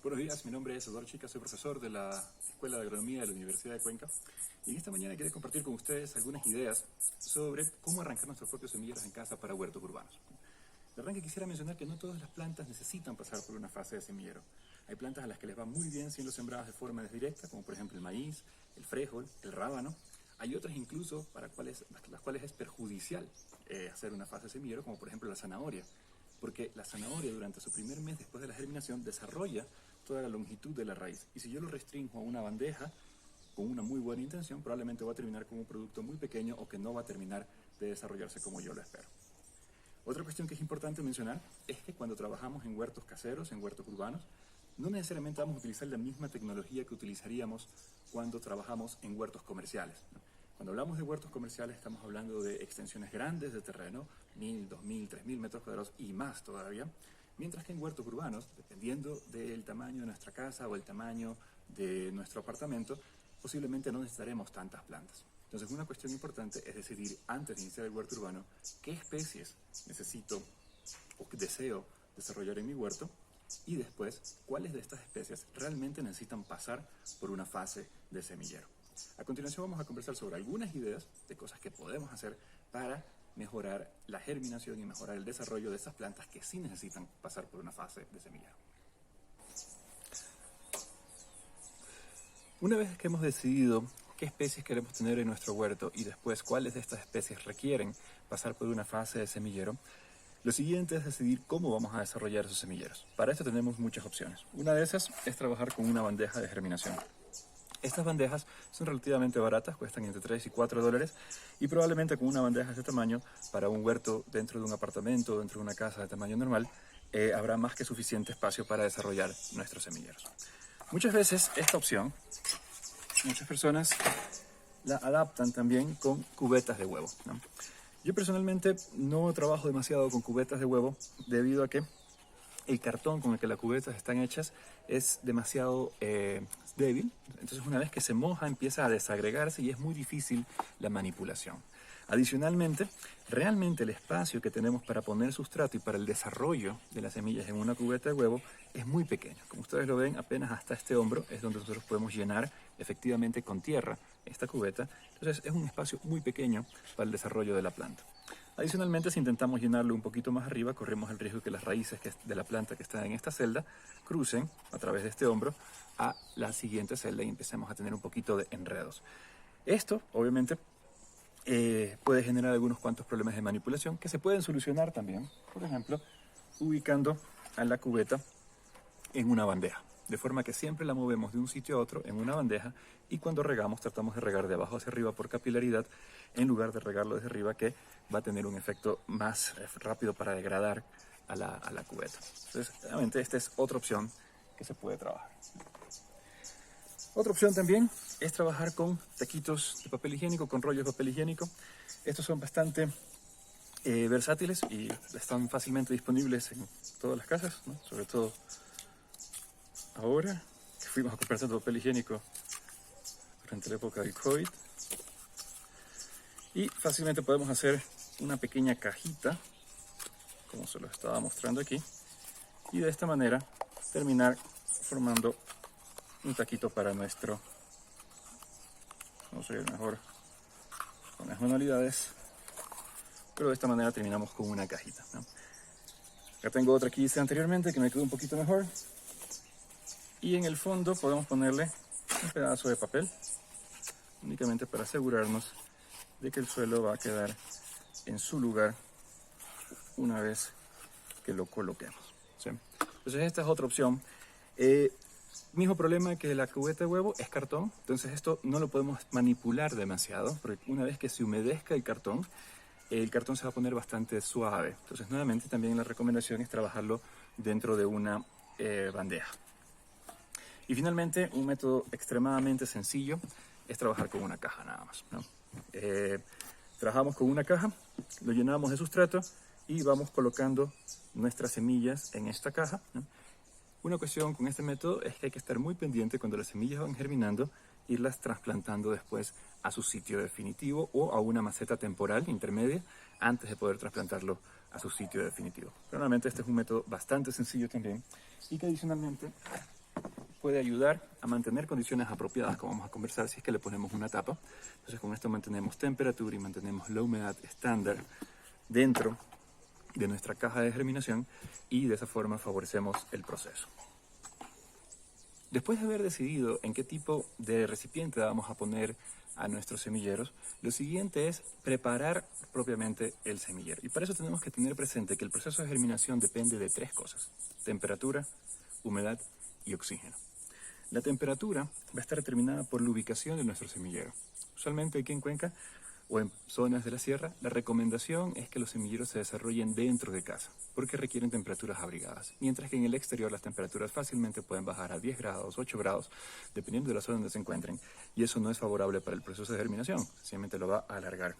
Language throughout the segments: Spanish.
Buenos días, mi nombre es Eduardo Chica, soy profesor de la Escuela de Agronomía de la Universidad de Cuenca y en esta mañana quería compartir con ustedes algunas ideas sobre cómo arrancar nuestros propios semilleros en casa para huertos urbanos. De arranque quisiera mencionar que no todas las plantas necesitan pasar por una fase de semillero. Hay plantas a las que les va muy bien siendo sembradas de forma directa, como por ejemplo el maíz, el frijol, el rábano. Hay otras incluso para las cuales es perjudicial hacer una fase de semillero, como por ejemplo la zanahoria, porque la zanahoria durante su primer mes después de la germinación desarrolla toda la longitud de la raíz. Y si yo lo restringo a una bandeja con una muy buena intención, probablemente va a terminar con un producto muy pequeño o que no va a terminar de desarrollarse como yo lo espero. Otra cuestión que es importante mencionar es que cuando trabajamos en huertos caseros, en huertos urbanos, no necesariamente vamos a utilizar la misma tecnología que utilizaríamos cuando trabajamos en huertos comerciales. Cuando hablamos de huertos comerciales estamos hablando de extensiones grandes de terreno, 1000, 2000, 3000 metros cuadrados y más todavía, mientras que en huertos urbanos, dependiendo del tamaño de nuestra casa o el tamaño de nuestro apartamento, posiblemente no necesitaremos tantas plantas. Entonces, una cuestión importante es decidir antes de iniciar el huerto urbano qué especies necesito o deseo desarrollar en mi huerto y después cuáles de estas especies realmente necesitan pasar por una fase de semillero. A continuación vamos a conversar sobre algunas ideas de cosas que podemos hacer para mejorar la germinación y mejorar el desarrollo de esas plantas que sí necesitan pasar por una fase de semillero. Una vez que hemos decidido qué especies queremos tener en nuestro huerto y después cuáles de estas especies requieren pasar por una fase de semillero, lo siguiente es decidir cómo vamos a desarrollar esos semilleros. Para esto tenemos muchas opciones. Una de esas es trabajar con una bandeja de germinación. Estas bandejas son relativamente baratas, cuestan entre 3 y 4 dólares y probablemente con una bandeja de este tamaño para un huerto dentro de un apartamento o dentro de una casa de tamaño normal habrá más que suficiente espacio para desarrollar nuestros semilleros. Muchas veces esta opción, muchas personas la adaptan también con cubetas de huevo, ¿no? Yo personalmente no trabajo demasiado con cubetas de huevo debido a que el cartón con el que las cubetas están hechas es demasiado débil, entonces una vez que se moja empieza a desagregarse y es muy difícil la manipulación. Adicionalmente, realmente el espacio que tenemos para poner sustrato y para el desarrollo de las semillas en una cubeta de huevo es muy pequeño. Como ustedes lo ven, apenas hasta este hombro es donde nosotros podemos llenar efectivamente con tierra esta cubeta, entonces es un espacio muy pequeño para el desarrollo de la planta. Adicionalmente, si intentamos llenarlo un poquito más arriba, corremos el riesgo de que las raíces de la planta que está en esta celda crucen a través de este hombro a la siguiente celda y empecemos a tener un poquito de enredos. Esto, obviamente, puede generar algunos cuantos problemas de manipulación que se pueden solucionar también, por ejemplo, ubicando a la cubeta en una bandeja, de forma que siempre la movemos de un sitio a otro en una bandeja y cuando regamos tratamos de regar de abajo hacia arriba por capilaridad en lugar de regarlo desde arriba, que va a tener un efecto más rápido para degradar a la cubeta. Entonces, realmente esta es otra opción que se puede trabajar. Otra opción también es trabajar con taquitos de papel higiénico, con rollos de papel higiénico. Estos son bastante versátiles y están fácilmente disponibles en todas las casas, ¿no? Sobre todo ahora que fuimos a comprar tanto papel higiénico durante la época del COVID. Y fácilmente podemos hacer una pequeña cajita, como se lo estaba mostrando aquí, y de esta manera terminar formando un taquito para nuestro, vamos a ver mejor con las manualidades, pero de esta manera terminamos con una cajita, ¿no? Acá tengo otra que hice anteriormente que me quedó un poquito mejor, y en el fondo podemos ponerle un pedazo de papel, únicamente para asegurarnos de que el suelo va a quedar en su lugar una vez que lo coloquemos, ¿sí? Entonces esta es otra opción. Mismo problema que la cubeta de huevo, es cartón, entonces esto no lo podemos manipular demasiado, porque una vez que se humedezca el cartón se va a poner bastante suave. Entonces nuevamente también la recomendación es trabajarlo dentro de una bandeja. Y finalmente, un método extremadamente sencillo es trabajar con una caja nada más, ¿no? Trabajamos con una caja, lo llenamos de sustrato y vamos colocando nuestras semillas en esta caja, ¿no? Una cuestión con este método es que hay que estar muy pendiente cuando las semillas van germinando, irlas trasplantando después a su sitio definitivo o a una maceta temporal intermedia antes de poder trasplantarlo a su sitio definitivo. Pero realmente este es un método bastante sencillo también y que adicionalmente puede ayudar a mantener condiciones apropiadas, como vamos a conversar, si es que le ponemos una tapa. Entonces con esto mantenemos temperatura y mantenemos la humedad estándar dentro de nuestra caja de germinación y de esa forma favorecemos el proceso. Después de haber decidido en qué tipo de recipiente vamos a poner a nuestros semilleros, lo siguiente es preparar propiamente el semillero. Y para eso tenemos que tener presente que el proceso de germinación depende de 3 cosas: temperatura, humedad y oxígeno. La temperatura va a estar determinada por la ubicación de nuestro semillero. Usualmente aquí en Cuenca o en zonas de la sierra, la recomendación es que los semilleros se desarrollen dentro de casa, porque requieren temperaturas abrigadas, mientras que en el exterior las temperaturas fácilmente pueden bajar a 10 grados, 8 grados, dependiendo de la zona donde se encuentren, y eso no es favorable para el proceso de germinación, simplemente lo va a alargar.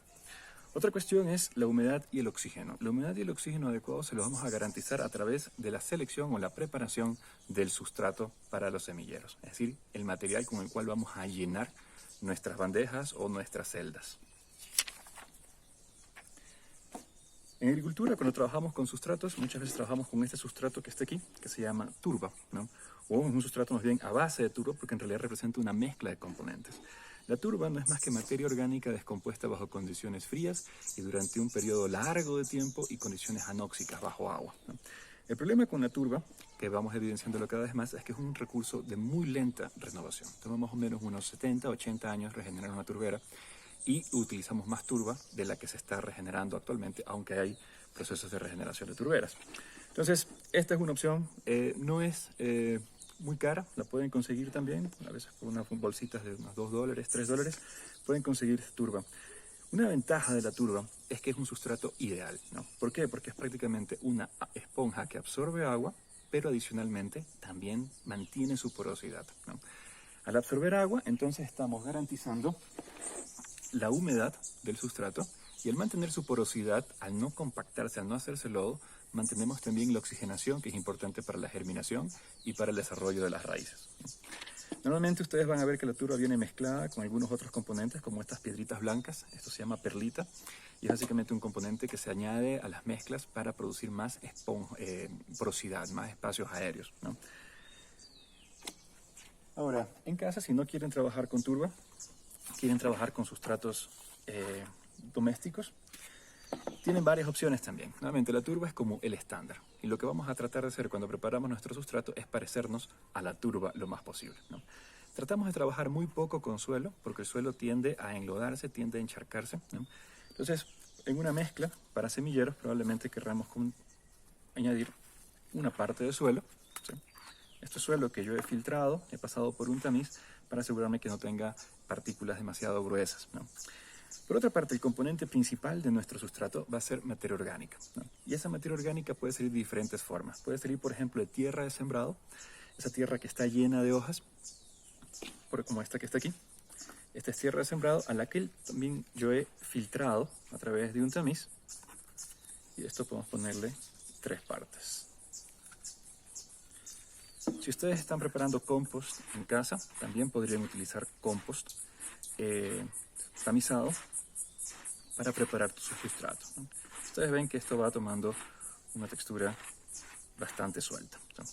Otra cuestión es la humedad y el oxígeno. La humedad y el oxígeno adecuados se los vamos a garantizar a través de la selección o la preparación del sustrato para los semilleros, es decir, el material con el cual vamos a llenar nuestras bandejas o nuestras celdas. En agricultura, cuando trabajamos con sustratos, muchas veces trabajamos con este sustrato que está aquí, que se llama turba, ¿no? O un sustrato más bien a base de turba, porque en realidad representa una mezcla de componentes. La turba no es más que materia orgánica descompuesta bajo condiciones frías y durante un periodo largo de tiempo y condiciones anóxicas bajo agua, ¿no? El problema con la turba, que vamos evidenciándolo cada vez más, es que es un recurso de muy lenta renovación. Toma más o menos unos 70, 80 años regenerar una turbera, y utilizamos más turba de la que se está regenerando actualmente, aunque hay procesos de regeneración de turberas. Entonces, esta es una opción, no es muy cara, la pueden conseguir también, a veces por unas bolsitas de unos $2, $3, pueden conseguir turba. Una ventaja de la turba es que es un sustrato ideal, ¿no? ¿Por qué? Porque es prácticamente una esponja que absorbe agua, pero adicionalmente también mantiene su porosidad, ¿no? Al absorber agua, entonces estamos garantizando la humedad del sustrato, y al mantener su porosidad, al no compactarse, al no hacerse lodo, mantenemos también la oxigenación, que es importante para la germinación y para el desarrollo de las raíces. Normalmente ustedes van a ver que la turba viene mezclada con algunos otros componentes, como estas piedritas blancas. Esto se llama perlita, y es básicamente un componente que se añade a las mezclas para producir más porosidad, más espacios aéreos, ¿no? Ahora, en casa, si no quieren trabajar con turba, quieren trabajar con sustratos domésticos, tienen varias opciones también. Nuevamente, la turba es como el estándar, y lo que vamos a tratar de hacer cuando preparamos nuestro sustrato es parecernos a la turba lo más posible, ¿no? Tratamos de trabajar muy poco con suelo, porque el suelo tiende a enlodarse, tiende a encharcarse, ¿no? Entonces, en una mezcla para semilleros probablemente querramos añadir una parte de suelo, ¿sí? Este suelo que yo he filtrado, he pasado por un tamiz para asegurarme que no tenga partículas demasiado gruesas, ¿no? Por otra parte, el componente principal de nuestro sustrato va a ser materia orgánica, ¿no? Y esa materia orgánica puede salir de diferentes formas. Puede salir, por ejemplo, de tierra de sembrado, esa tierra que está llena de hojas, como esta que está aquí. Esta es tierra de sembrado a la que también yo he filtrado a través de un tamiz. Y esto podemos ponerle 3 partes. Si ustedes están preparando compost en casa, también podrían utilizar compost tamizado para preparar su sustrato, ¿no? Ustedes ven que esto va tomando una textura bastante suelta, ¿no?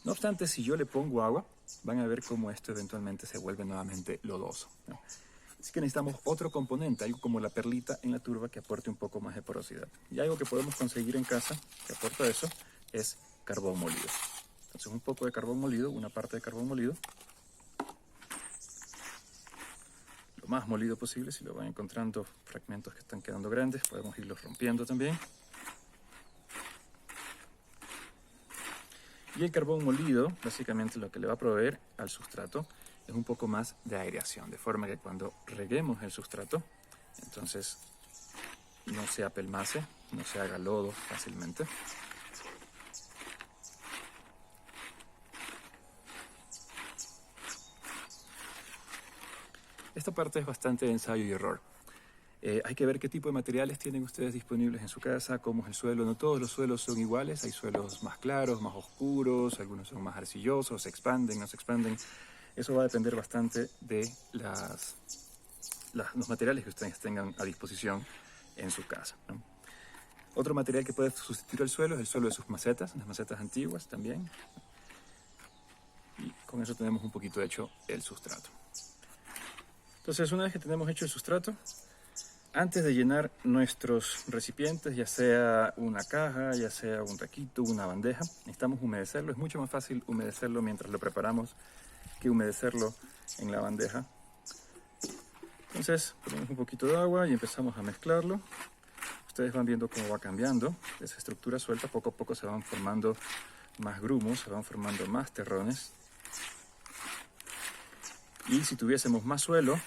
No obstante, si yo le pongo agua, van a ver cómo esto eventualmente se vuelve nuevamente lodoso, ¿no? Así que necesitamos otro componente, algo como la perlita en la turba, que aporte un poco más de porosidad. Y algo que podemos conseguir en casa que aporta eso es carbón molido. Entonces, un poco de carbón molido, una parte de carbón molido, lo más molido posible. Si lo van encontrando fragmentos que están quedando grandes, podemos irlos rompiendo también. Y el carbón molido, básicamente lo que le va a proveer al sustrato es un poco más de aireación, de forma que cuando reguemos el sustrato, entonces no se apelmace, no se haga lodo fácilmente. Esta parte es bastante de ensayo y error. Hay que ver qué tipo de materiales tienen ustedes disponibles en su casa, cómo es el suelo. No todos los suelos son iguales, hay suelos más claros, más oscuros, algunos son más arcillosos, se expanden, no se expanden. Eso va a depender bastante de los materiales que ustedes tengan a disposición en su casa, ¿no? Otro material que puede sustituir el suelo es el suelo de sus macetas, las macetas antiguas también. Y Con eso tenemos un poquito hecho el sustrato. Entonces, una vez que tenemos hecho el sustrato, antes de llenar nuestros recipientes, ya sea una caja, ya sea un taquito, una bandeja, necesitamos humedecerlo. Es mucho más fácil humedecerlo mientras lo preparamos que humedecerlo en la bandeja. Entonces, ponemos un poquito de agua y empezamos a mezclarlo. Ustedes van viendo cómo va cambiando esa estructura suelta. Poco a poco se van formando más grumos, se van formando más terrones. Y si tuviésemos más suelo,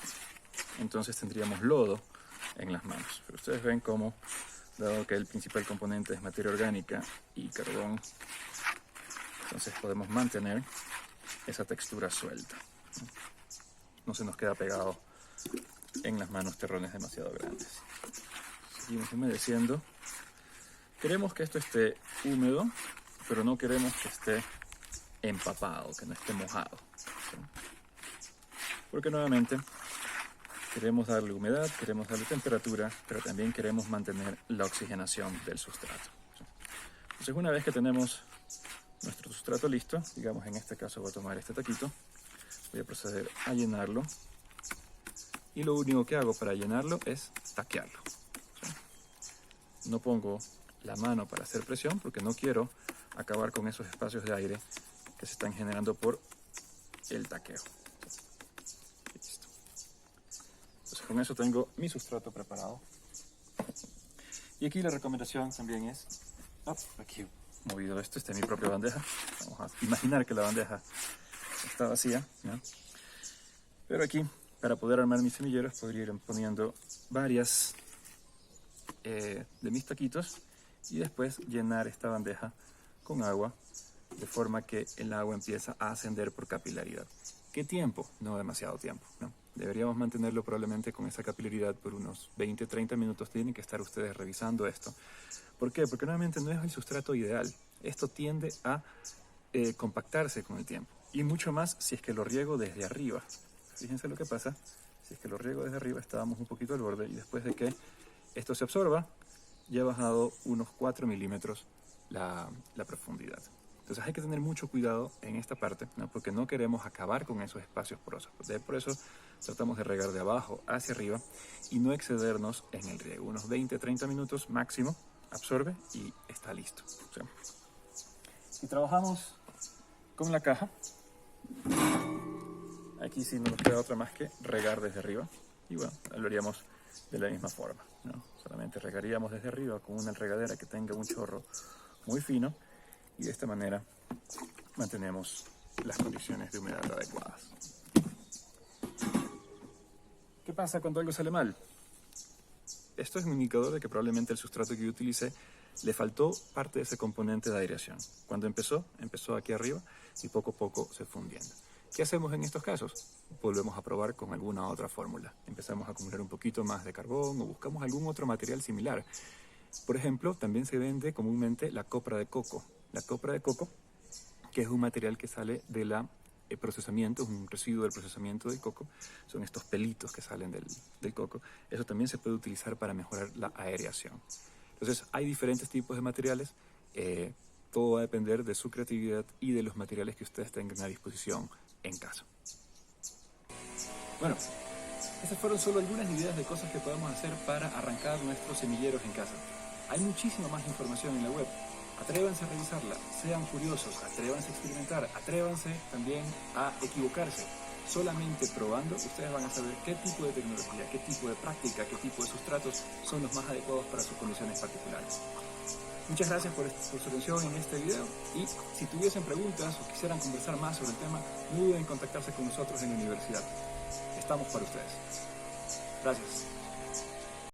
entonces tendríamos lodo en las manos. Pero ustedes ven cómo, dado que el principal componente es materia orgánica y carbón, entonces podemos mantener esa textura suelta. No se nos queda pegado en las manos terrones demasiado grandes. Seguimos humedeciendo. Queremos que esto esté húmedo, pero no queremos que esté empapado, que no esté mojado, ¿sí? Porque nuevamente queremos darle humedad, queremos darle temperatura, pero también queremos mantener la oxigenación del sustrato, ¿sí? Entonces, una vez que tenemos nuestro sustrato listo, digamos en este caso voy a tomar este taquito, voy a proceder a llenarlo, y lo único que hago para llenarlo es taquearlo, ¿sí? No pongo la mano para hacer presión porque no quiero acabar con esos espacios de aire que se están generando por el taqueo. Listo. Entonces, con eso tengo mi sustrato preparado. Y aquí la recomendación también es, aquí movido esto, esta es mi propia bandeja. Vamos a imaginar que la bandeja está vacía, ¿no? Pero aquí, para poder armar mis semilleros, podría ir poniendo varias de mis taquitos y después llenar esta bandeja con agua, de forma que el agua empieza a ascender por capilaridad. ¿Qué tiempo? No demasiado tiempo, ¿no? Deberíamos mantenerlo probablemente con esa capilaridad por unos 20-30 minutos. Tienen que estar ustedes revisando esto. ¿Por qué? Porque nuevamente no es el sustrato ideal. Esto tiende a compactarse con el tiempo. Y mucho más si es que lo riego desde arriba. Fíjense lo que pasa. Si es que lo riego desde arriba, estábamos un poquito al borde. Y después de que esto se absorba, ya ha bajado unos 4 milímetros la profundidad. Entonces hay que tener mucho cuidado en esta parte, ¿no? Porque no queremos acabar con esos espacios porosos. Por eso tratamos de regar de abajo hacia arriba y no excedernos en el riego. Unos 20-30 minutos máximo, absorbe y está listo, ¿sí? Si trabajamos con la caja, aquí sí no nos queda otra más que regar desde arriba. Y bueno, lo haríamos de la misma forma, ¿no? Solamente regaríamos desde arriba con una regadera que tenga un chorro muy fino. Y de esta manera mantenemos las condiciones de humedad adecuadas. ¿Qué pasa cuando algo sale mal? Esto es un indicador de que probablemente el sustrato que yo utilicé le faltó parte de ese componente de aireación. Cuando empezó aquí arriba y poco a poco se fue hundiendo. ¿Qué hacemos en estos casos? Volvemos a probar con alguna otra fórmula. Empezamos a acumular un poquito más de carbón o buscamos algún otro material similar. Por ejemplo, también se vende comúnmente la copra de coco. La copra de coco, que es un material que sale del procesamiento, es un residuo del procesamiento del coco, son estos pelitos que salen del coco. Eso también se puede utilizar para mejorar la aireación. Entonces, hay diferentes tipos de materiales, todo va a depender de su creatividad y de los materiales que ustedes tengan a disposición en casa. Bueno, estas fueron solo algunas ideas de cosas que podemos hacer para arrancar nuestros semilleros en casa. Hay muchísima más información en la web. Atrévanse a revisarla, sean curiosos, atrévanse a experimentar, atrévanse también a equivocarse. Solamente probando ustedes van a saber qué tipo de tecnología, qué tipo de práctica, qué tipo de sustratos son los más adecuados para sus condiciones particulares. Muchas gracias por su atención en este video y si tuviesen preguntas o quisieran conversar más sobre el tema, no duden en contactarse con nosotros en la universidad. Estamos para ustedes. Gracias.